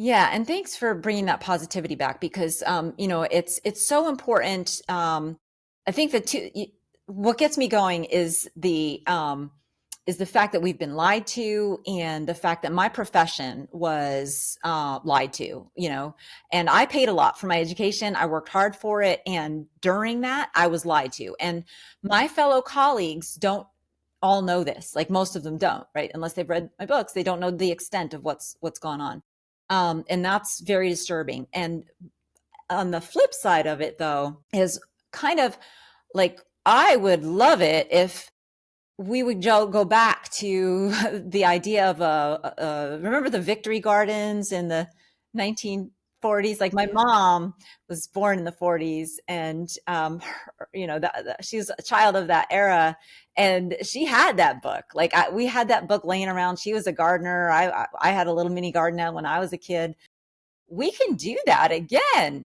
Yeah, and thanks for bringing that positivity back because it's so important. I think what gets me going is the fact that we've been lied to, and the fact that my profession was lied to. And I paid a lot for my education. I worked hard for it, and during that, I was lied to. And my fellow colleagues don't all know this. Like most of them don't, right? Unless they've read my books, they don't know the extent of what's gone on. And that's very disturbing. And on the flip side of it, though, is kind of like I would love it if we would go back to the idea of remember the victory gardens in the 1940s. Like my Yeah. mom was born in the 40s, and she's a child of that era, and she had that book. Like we had that book laying around. She was a gardener. I had a little mini garden when I was a kid. We can do that again.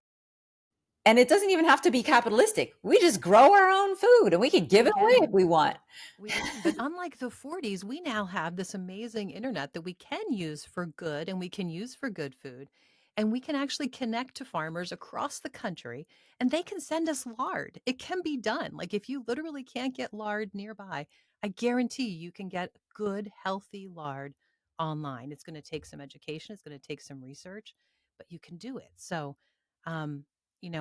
And it doesn't even have to be capitalistic. We just grow our own food and we can give We it away can. if we want. We can. But unlike the 40s, we now have this amazing internet that we can use for good and we can use for good food. And we can actually connect to farmers across the country and they can send us lard. It can be done. Like if you literally can't get lard nearby, I guarantee you can get good, healthy lard online. It's going to take some education, it's going to take some research, but you can do it. So, um,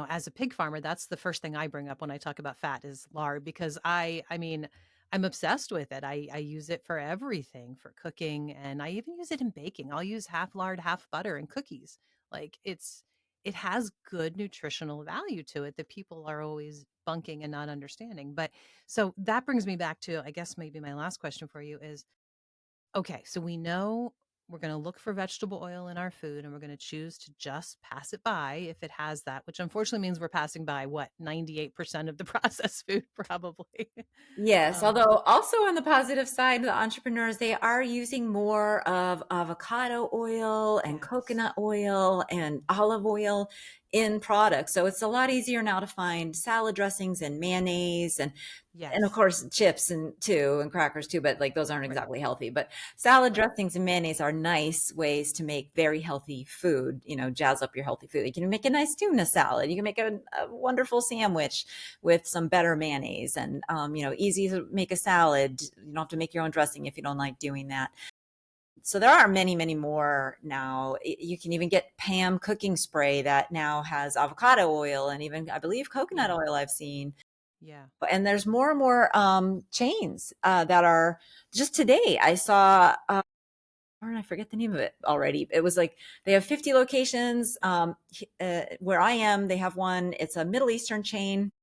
as a pig farmer, that's the first thing I bring up when I talk about fat is lard because I mean, I'm obsessed with it. I use it for everything, for cooking, and I even use it in baking. I'll use half lard, half butter in cookies. Like it has good nutritional value to it that people are always bunking and not understanding. But so that brings me back to, I guess maybe my last question for you is, okay, so we know we're going to look for vegetable oil in our food and we're going to choose to just pass it by if it has that, which unfortunately means we're passing by what, 98% of the processed food probably. Yes, um, although also on the positive side, the entrepreneurs, they are using more of avocado oil and yes. coconut oil and olive oil in products. So it's a lot easier now to find salad dressings and mayonnaise and of Yes. course chips and crackers too, but like those aren't Right. exactly healthy. But salad Right. dressings and mayonnaise are nice ways to make very healthy food, jazz up your healthy food. You can make a nice tuna salad. You can make a wonderful sandwich with some better mayonnaise, and easy to make a salad. You don't have to make your own dressing if you don't like doing that. So there are many, many more now. You can even get Pam cooking spray that now has avocado oil and even, I believe, coconut Yeah. oil I've seen. Yeah. And there's more and more chains that are, just today I saw, or I forget the name of it already. It was like they have 50 locations. Where I am, they have one. It's a Middle Eastern chain.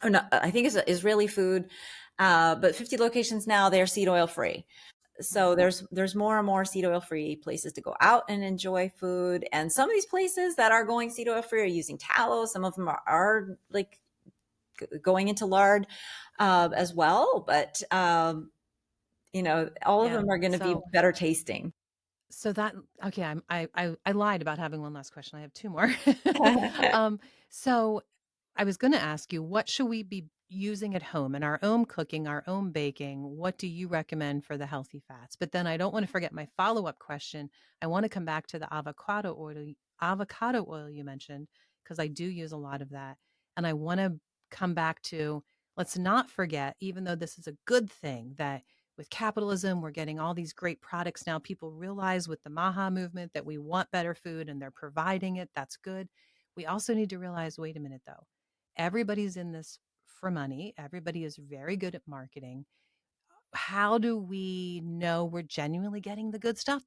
Or no, I think it's Israeli food. But 50 locations now, they're seed oil free. So Wow. there's more and more seed oil free places to go out and enjoy food. And some of these places that are going seed oil free are using tallow. Some of them are like going into lard as well. But all of Yeah. them are going to be So better tasting. that okay, I lied about having one last question. I have two more. um, so I was going to ask you, what should we be using at home in our own cooking, our own baking? What do you recommend for the healthy fats? But then I don't want to forget my follow-up question. I want to come back to the avocado oil you mentioned because I do use a lot of that. And I want to come back to, let's not forget, even though this is a good thing that with capitalism, we're getting all these great products now. People realize with the Maha movement that we want better food and they're providing it. That's good. We also need to realize, wait a minute though, everybody's in this for money. Everybody is very good at marketing. How do we know we're genuinely getting the good stuff?